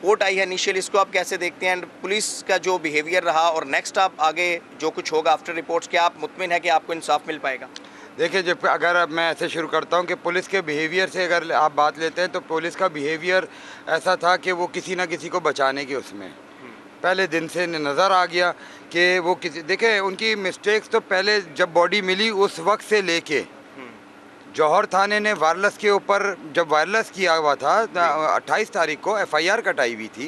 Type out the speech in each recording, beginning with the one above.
Report आई है initial, इसको आप कैसे देखते हैं? एंड पुलिस का जो बिहेवियर रहा और नेक्स्ट आप आगे जो कुछ होगा आफ्टर रिपोर्ट्स, क्या आप मुतमिन है कि आपको इंसाफ मिल पाएगा? देखिए, जब अगर अब मैं ऐसे शुरू करता हूँ कि पुलिस के बिहेवियर से अगर आप बात लेते हैं तो पुलिस का बिहेवियर ऐसा था कि वो किसी ना किसी को बचाने की उसमें पहले दिन से नज़र आ गया कि वो किसी, देखें उनकी मिस्टेक्स तो पहले जब बॉडी मिली उस वक्त से लेके जौहर थाने ने वायरलेस के ऊपर जब वायरलेस किया हुआ था 28 तारीख को FIR कटाई हुई थी,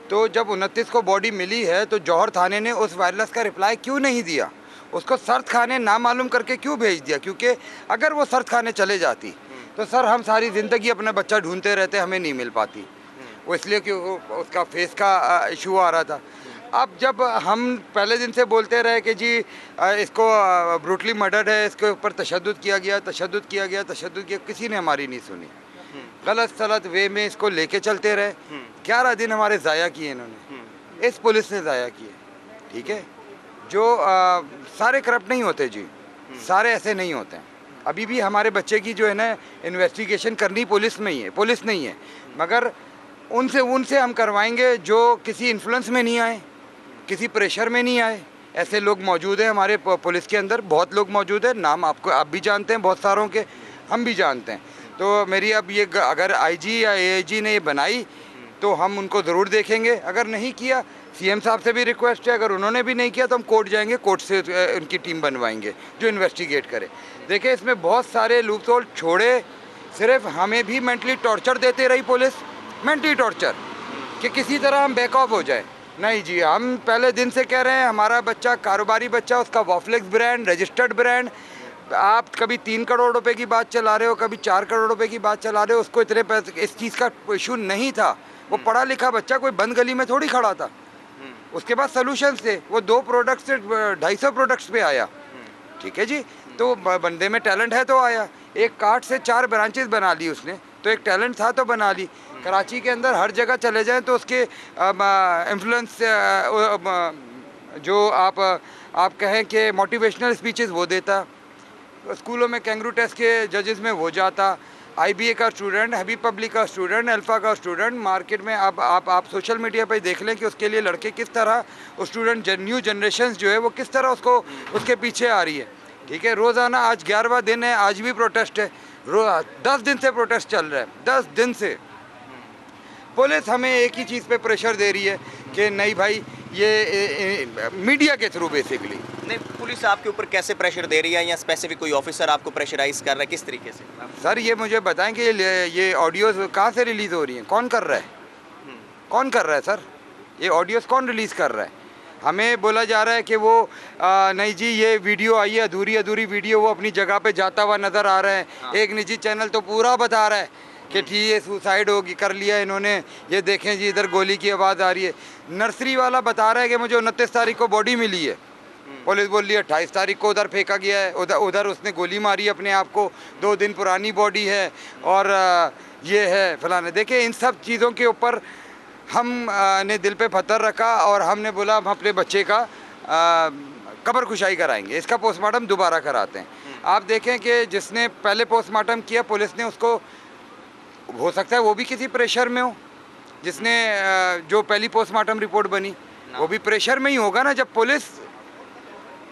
तो जब 29 को बॉडी मिली है तो जौहर थाने ने उस वायरलेस का रिप्लाई क्यों नहीं दिया? उसको सर्द खाने ना मालूम करके क्यों भेज दिया? क्योंकि अगर वो सर्द खाने चले जाती तो सर हम सारी ज़िंदगी अपना बच्चा ढूंढते रहते, हमें नहीं मिल पाती। वो इसलिए कि उसका फेस का इशू आ रहा था। अब जब हम पहले दिन से बोलते रहे कि जी इसको ब्रूटली मर्डर है, इसके ऊपर तशद्दुद किया गया, किसी ने हमारी नहीं सुनी। गलत सलत वे में इसको लेके चलते रहे। 11 दिन हमारे ज़ाया किए इन्होंने, इस पुलिस ने ज़ाया किए। ठीक है, जो सारे करप्ट नहीं होते जी, सारे ऐसे नहीं होते हैं। अभी भी हमारे बच्चे की जो है ना इन्वेस्टिगेशन करनी पुलिस में ही है, पुलिस नहीं है, मगर उनसे हम करवाएंगे जो किसी इन्फ्लुएंस में नहीं आए, किसी प्रेशर में नहीं आए। ऐसे लोग मौजूद हैं हमारे पुलिस के अंदर, बहुत लोग मौजूद हैं, नाम आप भी जानते हैं, बहुत सारों के हम भी जानते हैं। तो मेरी अब ये अगर IG या AIG ने ये बनाई तो हम उनको ज़रूर देखेंगे। अगर नहीं किया, CM साहब से भी रिक्वेस्ट है, अगर उन्होंने भी नहीं किया तो हम कोर्ट जाएंगे, कोर्ट से उनकी टीम बनवाएंगे जो इन्वेस्टिगेट करे। देखिए, इसमें बहुत सारे लूप होल छोड़े, सिर्फ हमें भी मेंटली टॉर्चर देते रही पुलिस, मेंटली टॉर्चर कि किसी तरह हम बैक ऑफ हो जाए। नहीं जी, हम पहले दिन से कह रहे हैं हमारा बच्चा कारोबारी बच्चा, उसका वॉफ्लेक्स ब्रांड, रजिस्टर्ड ब्रांड। आप कभी 3 करोड़ रुपए की बात चला रहे हो, कभी 4 करोड़ रुपए की बात चला रहे हो, उसको इतने पैसे, इस चीज़ का इशू नहीं था। वो पढ़ा लिखा बच्चा कोई बंद गली में थोड़ी खड़ा था। उसके बाद सोल्यूशंस थे, वो 2 प्रोडक्ट्स से 250 प्रोडक्ट्स पे आया। ठीक है जी, तो बंदे में टैलेंट है तो आया। एक कार्ड से 4 ब्रांचेस बना ली उसने, तो एक टैलेंट था तो बना ली। कराची के अंदर हर जगह चले जाएं तो उसके इन्फ्लुएंस जो आप कहें कि मोटिवेशनल स्पीचेस वो देता, स्कूलों में कैंगरू टेस्ट के जजेस में वो जाता, IBA का स्टूडेंट, हबीब पब्लिक का स्टूडेंट, अल्फ़ा का स्टूडेंट। मार्केट में आप सोशल मीडिया पे देख लें कि उसके लिए लड़के किस तरह, स्टूडेंट न्यू जनरेशन जो है वो किस तरह उसके पीछे आ रही है। ठीक है, रोज़ाना आज 11वां दिन है, आज भी प्रोटेस्ट है। 10 दिन से प्रोटेस्ट चल रहा है, 10 दिन से। पुलिस हमें एक ही चीज़ पे प्रेशर दे रही है कि नहीं भाई, ये मीडिया के थ्रू बेसिकली। नहीं, पुलिस आपके ऊपर कैसे प्रेशर दे रही है, या स्पेसिफिक कोई ऑफिसर आपको प्रेशराइज कर रहा है, किस तरीके से? सर ये मुझे बताएं कि ये ऑडियोज़ कहाँ से रिलीज़ हो रही हैं, कौन कर रहा है? कौन कर रहा है सर? ये ऑडियोज़ कौन रिलीज़ कर रहा है? हमें बोला जा रहा है कि वो नहीं जी, ये वीडियो आई है, अधूरी वीडियो, वो अपनी जगह पे जाता हुआ नज़र आ रहा है। हाँ। एक निजी चैनल तो पूरा बता रहा है कि ठीक है, सुसाइड होगी, कर लिया इन्होंने, ये देखें जी इधर गोली की आवाज़ आ रही है। नर्सरी वाला बता रहा है कि मुझे 29 तारीख को बॉडी मिली है, पुलिस बोल रही है 28 तारीख को उधर फेंका गया है, उधर उसने गोली मारी अपने आप को, 2 दिन पुरानी बॉडी है और ये है फलाना। देखिए, इन सब चीज़ों के ऊपर हम ने दिल पे पत्थर रखा और हमने बोला हम अपने बच्चे का कब्र खुशाई कराएंगे, इसका पोस्टमार्टम दोबारा कराते हैं। आप देखें कि जिसने पहले पोस्टमार्टम किया, पुलिस ने उसको, हो सकता है वो भी किसी प्रेशर में हो, जिसने जो पहली पोस्टमार्टम रिपोर्ट बनी वो भी प्रेशर में ही होगा ना, जब पुलिस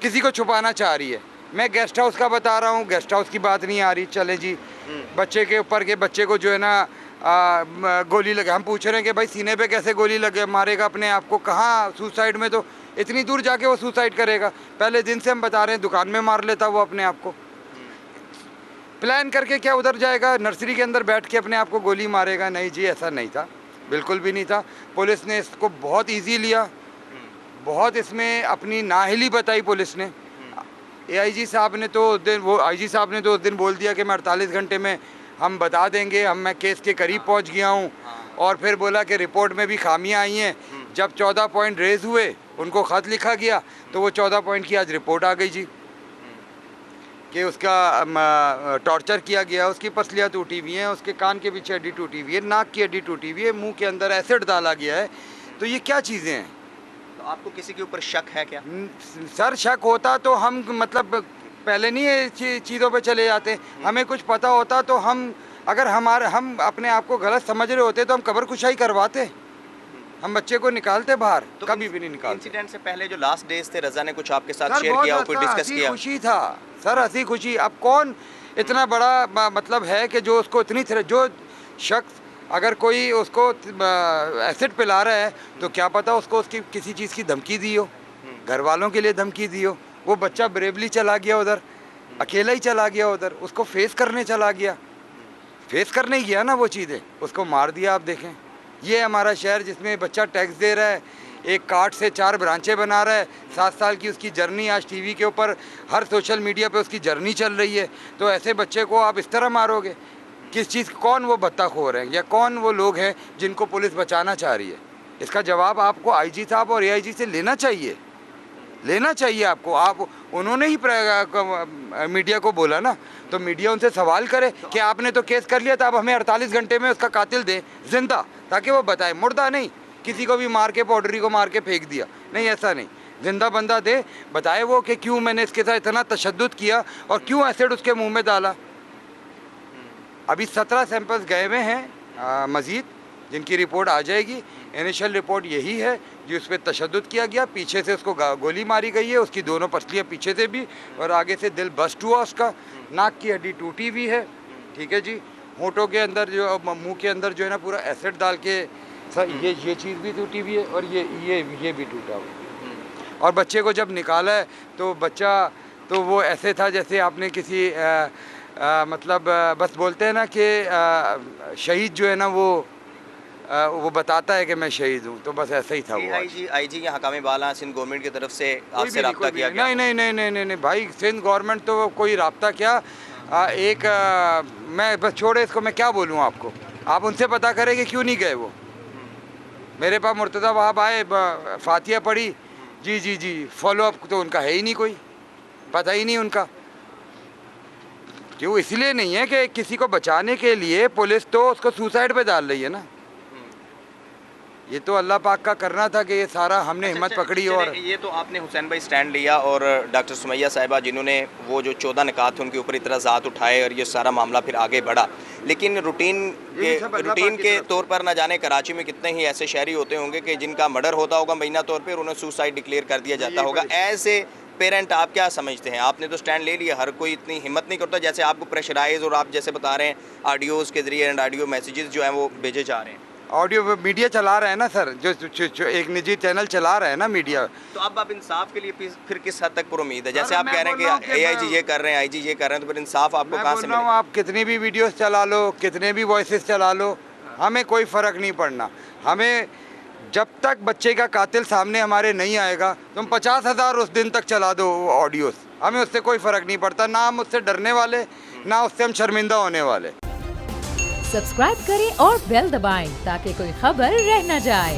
किसी को छुपाना चाह रही है। मैं गेस्ट हाउस का बता रहा हूँ, गेस्ट हाउस की बात नहीं आ रही। चले जी, बच्चे के ऊपर के बच्चे को जो है ना गोली लगे, हम पूछ रहे हैं कि भाई सीने पे कैसे गोली लगे, मारेगा अपने आप को? कहाँ सुसाइड में तो इतनी दूर जाके वो सुसाइड करेगा। पहले दिन से हम बता रहे हैं दुकान में मार लेता वो अपने आप को। प्लान करके क्या उधर जाएगा, नर्सरी के अंदर बैठ के अपने आप को गोली मारेगा? नहीं जी, ऐसा नहीं था, बिल्कुल भी नहीं था। पुलिस ने इसको बहुत ईजी लिया, बहुत इसमें अपनी नाहिली बताई पुलिस ने। AIG साहब ने तो उस दिन, वो IG साहब ने तो उस दिन बोल दिया कि मैं 48 घंटे में हम बता देंगे, मैं केस के करीब पहुंच गया हूं। और फिर बोला कि रिपोर्ट में भी खामियां आई हैं। जब 14 पॉइंट रेज हुए, उनको ख़त लिखा गया, तो वो 14 पॉइंट की आज रिपोर्ट आ गई जी कि उसका टॉर्चर किया गया, उसकी पसलियाँ टूटी हुई हैं, उसके कान के पीछे हड्डी टूटी हुई है, नाक की हड्डी टूटी हुई है, मुंह के अंदर एसिड डाला गया है। तो ये क्या चीज़ें हैं? तो आपको किसी के ऊपर शक है क्या? सर शक होता तो हम मतलब पहले नहीं ये चीज़ों पे चले जाते। हमें कुछ पता होता तो हम, अगर हम अपने आप को गलत समझ रहे होते तो हम कब्र कुशाई करवाते। हम बच्चे को निकालते बाहर, कभी भी नहीं निकालते। इंसिडेंट से पहले जो लास्ट डेज थे, रजा ने कुछ आपके साथ सर शेयर बहुत किया, कोई डिस्कस हंसी किया? खुशी था सर, हंसी खुशी। अब कौन इतना बड़ा मतलब है कि जो उसको इतनी जो शख्स अगर कोई उसको एसिड पिला रहा है तो क्या पता उसको उसकी किसी चीज़ की धमकी दी हो, घर वालों के लिए धमकी दी हो। वो बच्चा ब्रेवली चला गया उधर, अकेला ही चला गया उधर, उसको फेस करने चला गया, फेस करने गया ना वो चीज़ें, उसको मार दिया। आप देखें, ये हमारा शहर जिसमें बच्चा टैक्स दे रहा है, एक कार्ड से 4 ब्रांचें बना रहा है, 7 साल की उसकी जर्नी आज टीवी के ऊपर हर सोशल मीडिया पे उसकी जर्नी चल रही है। तो ऐसे बच्चे को आप इस तरह मारोगे? किस चीज़, कौन वो बत्ताखोर हैं या कौन वो लोग हैं जिनको पुलिस बचाना चाह रही है? इसका जवाब आपको आईजी साहब और एआईजी से लेना चाहिए, लेना चाहिए आपको। आप उन्होंने ही मीडिया को बोला ना, तो मीडिया उनसे सवाल करे कि आपने तो केस कर लिया था, अब हमें 48 घंटे में उसका कातिल दे जिंदा, ताकि वो बताए, मुर्दा नहीं, किसी को भी मार के पाउडरी को मार के फेंक दिया नहीं, ऐसा नहीं, जिंदा बंदा दे, बताए वो कि क्यों मैंने इसके साथ इतना तशद्दुद किया और क्यों एसिड उसके मुंह में डाला। अभी 17 सैंपल्स गए हुए हैं मज़ीद, जिनकी रिपोर्ट आ जाएगी। इनिशियल रिपोर्ट यही है जो उस पर तशद्दुद किया गया, पीछे से उसको गोली मारी गई है, उसकी दोनों पसलियाँ पीछे से भी और आगे से दिल बस्ट हुआ उसका, नाक की हड्डी टूटी हुई है, ठीक है जी। होंठों के अंदर जो, मुंह के अंदर जो है ना पूरा एसिड डाल के सर ये चीज़ भी टूटी हुई है और ये भी टूटा हुआ। और बच्चे को जब निकाला है तो बच्चा तो वो ऐसे था जैसे आपने किसी मतलब बस बोलते हैं ना कि शहीद जो है ना वो बताता है कि मैं शहीद हूँ, तो बस ऐसा ही था वो। आईजी या हकाम बाला सिंध गवर्नमेंट की तरफ से आपसे रब्ता किया गया? नहीं भाई, सिंध गवर्नमेंट तो कोई रब्ता क्या, मैं बस छोड़े इसको, मैं क्या बोलूँ आपको, आप उनसे पता करें कि क्यों नहीं गए वो। मेरे पास मुर्तज़ा वहाब आए, फातिया पढ़ी, जी फॉलो अप तो उनका है ही नहीं, कोई पता ही नहीं उनका। क्यों? इसलिए नहीं है कि किसी को बचाने के लिए पुलिस तो उसको सुसाइड पे डाल रही है ना, ये तो अल्लाह पाक का करना था कि ये सारा हमने हिम्मत पकड़ी। और ये तो आपने हुसैन भाई स्टैंड लिया और डॉक्टर सुमैया साहिबा जिन्होंने वो जो 14 निकात थे उनके ऊपर इतराज़ात उठाए और ये सारा मामला फिर आगे बढ़ा, लेकिन रूटीन के तौर पर ना जाने कराची में कितने ही ऐसे शहरी होते होंगे कि जिनका मर्डर होता होगा महीना तौर पर, उन्हें सुसाइड डिक्लेयर कर दिया जाता होगा। ऐसे पेरेंट आप क्या समझते हैं? आपने तो स्टैंड ले लिया, हर कोई इतनी हिम्मत नहीं करता जैसे आपको प्रेशराइज, और आप जैसे बता रहे हैं ऑडियोज़ के ज़रिए एंड ऑडियो मैसेजेस जो हैं वो भेजे जा रहे हैं। ऑडियो मीडिया चला रहा है ना सर, जो एक निजी चैनल चला रहा है ना मीडिया। तो अब आप इंसाफ के लिए फिर किस हद तक उम्मीद है? जैसे आप कह रहे हैं कि एआईजी ये कर रहे हैं, आईजी ये कर रहे हैं, तो फिर इंसाफ आपको कहाँ से मिलेगा? आप कितनी भी वीडियोस चला लो, कितने भी वॉइसेस चला लो, हमें कोई फ़र्क नहीं पड़ना। हमें जब तक बच्चे का कातिल सामने हमारे नहीं आएगा, तुम 50,000 उस दिन तक चला दो ऑडियोस, हमें उससे कोई फ़र्क नहीं पड़ता। ना हम उससे डरने वाले, ना उससे हम शर्मिंदा होने वाले। सब्सक्राइब करें और बेल दबाएं ताकि कोई खबर रह न जाए।